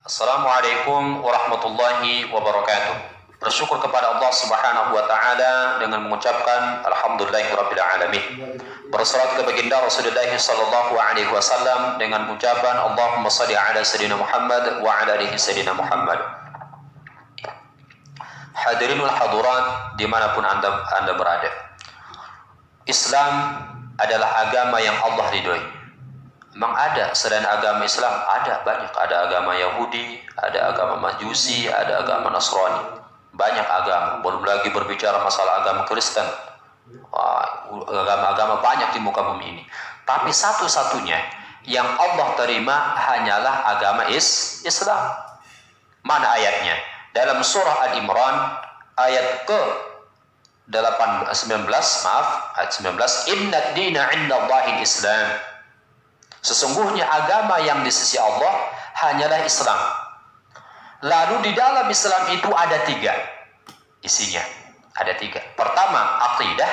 Assalamualaikum warahmatullahi wabarakatuh. Bersyukur kepada Allah Subhanahu wa taala dengan mengucapkan alhamdulillahirabbil alamin. Bersalawat ke baginda Rasulullah sallallahu alaihi wasallam dengan ucapan Allahumma shalli ala sayyidina Muhammad wa ala alihi sayyidina Muhammad. Hadirin wal hadirat dimanapun anda berada, Islam adalah agama yang Allah ridhoi. Memang ada selain agama Islam, ada banyak. Ada agama Yahudi, ada agama Majusi, ada agama Nasrani. Banyak agama. Belum lagi berbicara masalah agama Kristen. Agama-agama banyak di muka bumi ini. Tapi satu-satunya yang Allah terima hanyalah agama Islam. Mana ayatnya? Dalam surah Al-Imran ayat ke-19, ayat 19, Inna ad-dina 'indallahi al-Islam. Sesungguhnya agama yang di sisi Allah hanyalah Islam. Lalu di dalam Islam itu ada 3 isinya. Ada 3. Pertama, aqidah.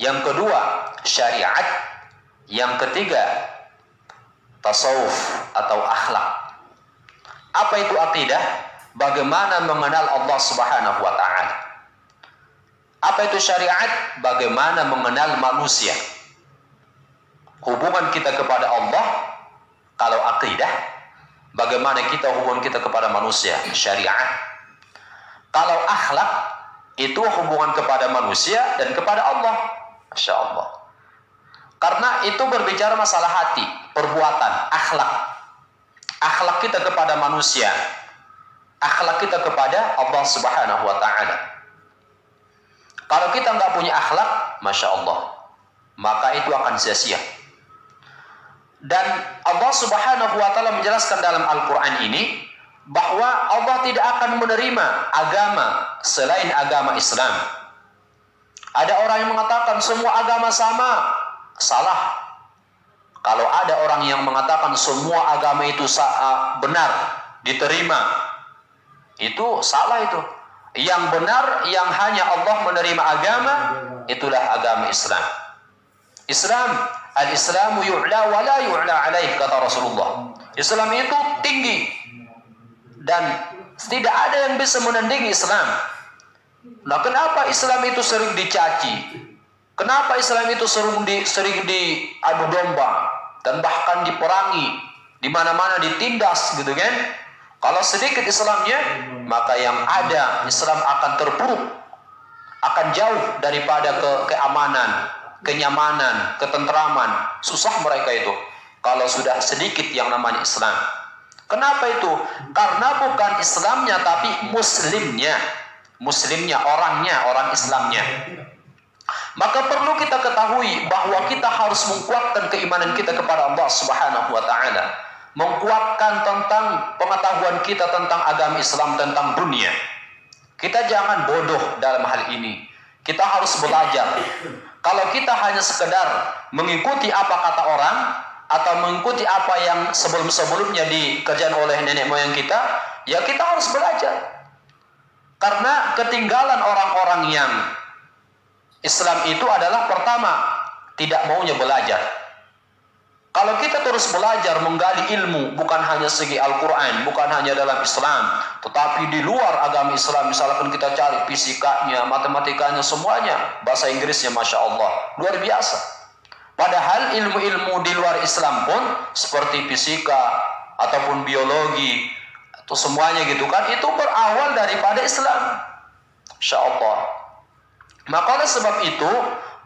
Yang kedua, syariat. Yang ketiga, tasawuf atau akhlak. Apa itu aqidah? Bagaimana mengenal Allah Subhanahu wa ta'ala. Apa itu syariat? Bagaimana mengenal manusia. Hubungan kita kepada Allah, kalau aqidah, bagaimana hubungan kita kepada manusia, syariat. Kalau akhlak, itu hubungan kepada manusia dan kepada Allah. Masya Allah. Karena itu berbicara masalah hati, perbuatan, akhlak. Akhlak kita kepada manusia, akhlak kita kepada Allah Subhanahu wa ta'ala. Kalau kita nggak punya akhlak, Masya Allah, maka itu akan sia-sia. Dan Allah Subhanahu wa ta'ala menjelaskan dalam Al-Quran ini bahwa Allah tidak akan menerima agama selain agama Islam. Ada orang yang mengatakan semua agama sama. Salah. Kalau ada orang yang mengatakan semua agama itu benar, diterima, itu salah itu. Yang benar, yang hanya Allah menerima agama, itulah agama Islam. Islam, al-Islamu yu'la wa la yu'la alaih, kata Rasulullah. Islam itu tinggi dan tidak ada yang bisa menandingi Islam. Nah, kenapa Islam itu sering dicaci? Kenapa Islam itu sering diadu domba dan bahkan diperangi, di mana-mana ditindas gitu kan? Kalau sedikit Islamnya, maka yang ada Islam akan terpuruk, akan jauh daripada keamanan, kenyamanan, ketentraman. Susah mereka itu kalau sudah sedikit yang namanya Islam. Kenapa itu? Karena bukan Islamnya tapi Muslimnya, orang Islamnya. Maka perlu kita ketahui bahwa kita harus menguatkan keimanan kita kepada Allah Subhanahu wa ta'ala, menguatkan tentang pengetahuan kita tentang agama Islam, tentang dunia. Kita jangan bodoh dalam hal ini. Kita harus belajar. Kalau kita hanya sekedar mengikuti apa kata orang atau mengikuti apa yang sebelum-sebelumnya dikerjakan oleh nenek moyang kita, ya kita harus belajar. Karena ketinggalan orang-orang yang Islam itu adalah pertama, tidak maunya belajar. Kalau kita terus belajar menggali ilmu, bukan hanya segi Al-Quran, bukan hanya dalam Islam, tetapi di luar agama Islam, misalkan kita cari fisikanya, matematikanya, semuanya, bahasa Inggrisnya Masya Allah, luar biasa. Padahal ilmu-ilmu di luar Islam pun, seperti fisika, ataupun biologi, itu semuanya gitu kan, itu berawal daripada Islam. Masya Allah. Maka oleh sebab itu,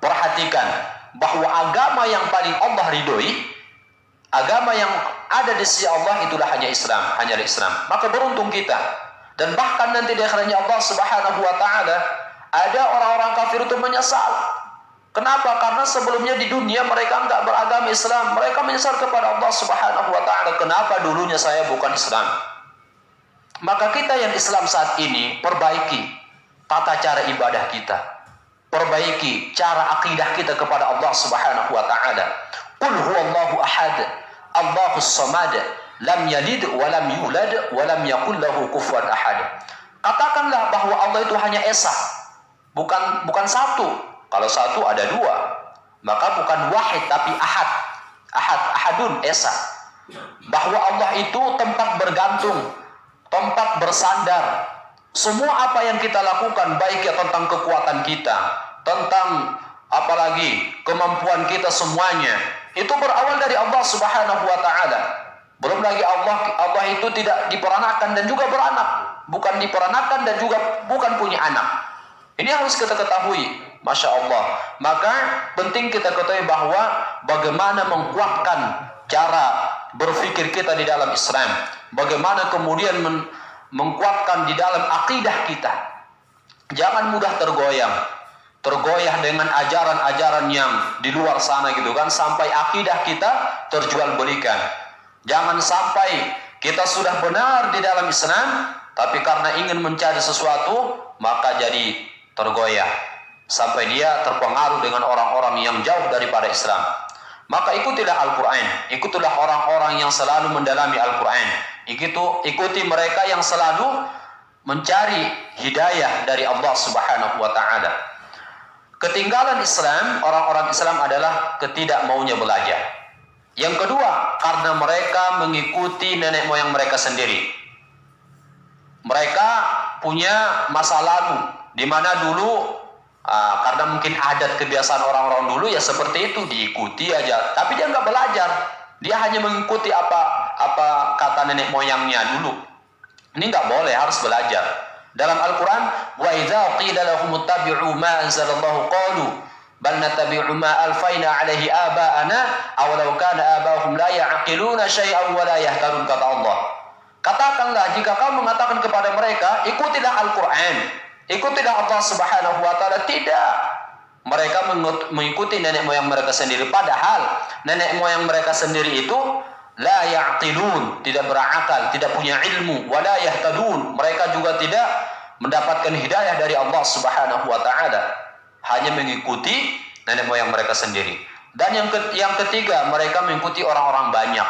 perhatikan bahwa agama yang paling Allah ridhoi, agama yang ada di sisi Allah itulah hanya Islam, hanya Islam. Maka beruntung kita. Dan bahkan nanti di akhirnya Allah Subhanahu wa ta'ala, ada orang-orang kafir itu menyesal. Kenapa? Karena sebelumnya di dunia mereka enggak beragama Islam. Mereka menyesal kepada Allah Subhanahu wa ta'ala. Kenapa dulunya saya bukan Islam? Maka kita yang Islam saat ini perbaiki tata cara ibadah kita. Perbaiki cara akidah kita kepada Allah Subhanahu wa ta'ala. Qul huwallahu ahad, Allahus samad, lam yalid wa lam yulad wa lam yakul lahu kufuwan ahad. Katakanlah bahwa Allah itu hanya esa, bukan satu. Kalau satu ada 2, maka bukan wahid tapi ahad. Ahadun esa. bahwa Allah itu tempat bergantung, tempat bersandar. Semua apa yang kita lakukan, baik ya tentang kekuatan kita, tentang apalagi kemampuan kita, semuanya itu berawal dari Allah Subhanahu wa taala. Belum lagi Allah itu tidak diperanakan dan juga beranak, bukan diperanakan dan juga bukan punya anak. Ini harus kita ketahui, Masya Allah. Maka penting kita ketahui bahwa bagaimana menguatkan cara berpikir kita di dalam Islam, bagaimana kemudian menguatkan di dalam akidah kita. Jangan mudah tergoyah dengan ajaran-ajaran yang di luar sana gitu kan, sampai akidah kita terjual belikan. Jangan sampai kita sudah benar di dalam Islam, tapi karena ingin mencari sesuatu maka jadi tergoyah sampai dia terpengaruh dengan orang-orang yang jauh daripada Islam. Maka ikutilah Al-Quran, ikutilah orang-orang yang selalu mendalami Al-Quran. Ikuti mereka yang selalu mencari hidayah dari Allah Subhanahu wa taala. Ketinggalan Islam, orang-orang Islam adalah ketidakmaunya belajar. Yang kedua, karena mereka mengikuti nenek moyang mereka sendiri. Mereka punya masa lalu di mana dulu karena mungkin adat kebiasaan orang-orang dulu ya seperti itu, diikuti aja, tapi dia nggak belajar. Dia hanya mengikuti apa kata nenek moyangnya dulu. Ini nggak boleh, harus belajar. Dalam Al-Quran, wa idza qila lahum ittabi'u ma anzalallahu qalu bal nattabi'u ma alfaina 'alaihi aba'ana aw law kana aba'uhum la ya'qiluna syai'an wa la yahtadun, kata Allah. Katakanlah, jika kamu mengatakan kepada mereka, ikutilah Al-Quran, ikutilah Allah Subhanahu wa taala, tidak. Mereka mengikuti nenek moyang mereka sendiri, padahal nenek moyang mereka sendiri itu la ya'qilun, tidak berakal, tidak punya ilmu, wala yahtadun, mereka juga tidak mendapatkan hidayah dari Allah Subhanahu wa taala, hanya mengikuti nenek moyang mereka sendiri. Dan yang ketiga, mereka mengikuti orang-orang banyak.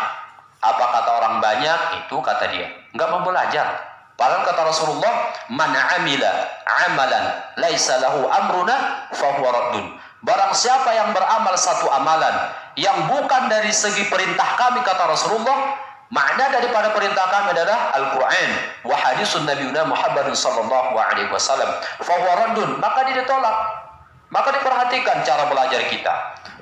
Apa kata orang banyak? Itu kata dia, enggak mau belajar. Padahal kata Rasulullah, man amila amalan laisa lahu amruna fahuwa raddun. Barang siapa yang beramal satu amalan yang bukan dari segi perintah kami, kata Rasulullah, makna daripada perintah kami adalah Al-Quran wa hadisun Nabiuna Muhammadin sallallahu alaihi wasallam, fahuwa raddun, maka dia ditolak. Maka diperhatikan cara belajar kita.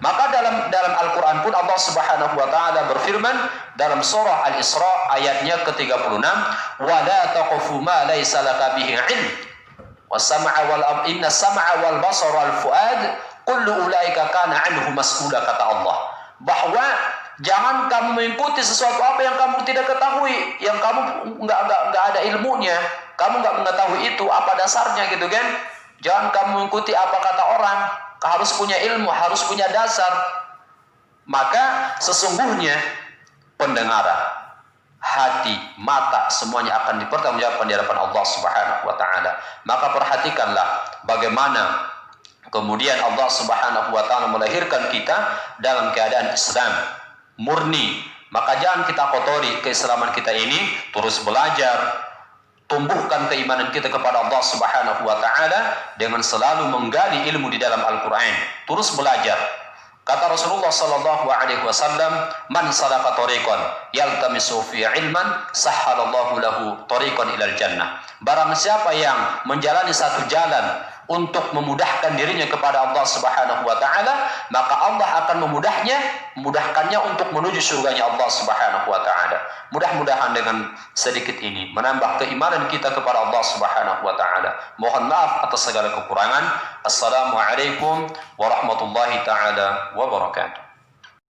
Maka dalam Al-Quran pun Allah Subhanahu wa taala berfirman dalam surah Al-Isra ayatnya ke-36, wa la taqfu ma laysa laka bihi ilm inna sam'a wal basara wal fuad kullu ulaika kana anhu mas'ula, kata Allah. Bahwa jangan kamu mengikuti sesuatu apa yang kamu tidak ketahui, yang kamu enggak ada ilmunya, kamu enggak mengetahui itu apa dasarnya gitu kan. Jangan kamu mengikuti apa kata orang, harus punya ilmu, harus punya dasar. Maka sesungguhnya pendengaran, hati, mata, semuanya akan dipertanggungjawabkan di hadapan Allah Subhanahu wa taala. Maka perhatikanlah bagaimana kemudian Allah Subhanahu wa taala melahirkan kita dalam keadaan Islam murni. Maka jangan kita kotori keislaman kita ini, terus belajar, tumbuhkan keimanan kita kepada Allah Subhanahu wa taala dengan selalu menggali ilmu di dalam Al-Qur'an, terus belajar. Kata Rasulullah sallallahu alaihi wasallam, man salaka tariqan yaltamisu fi ilman sahhalallahu lahu tariqan ilal jannah. Barang siapa yang menjalani satu jalan untuk memudahkan dirinya kepada Allah Subhanahu wa taala, maka Allah akan memudahkannya untuk menuju surganya Allah Subhanahu wa taala. Mudah-mudahan dengan sedikit ini menambah keimanan kita kepada Allah Subhanahu wa taala. Mohon maaf atas segala kekurangan. Assalamualaikum warahmatullahi taala wabarakatuh.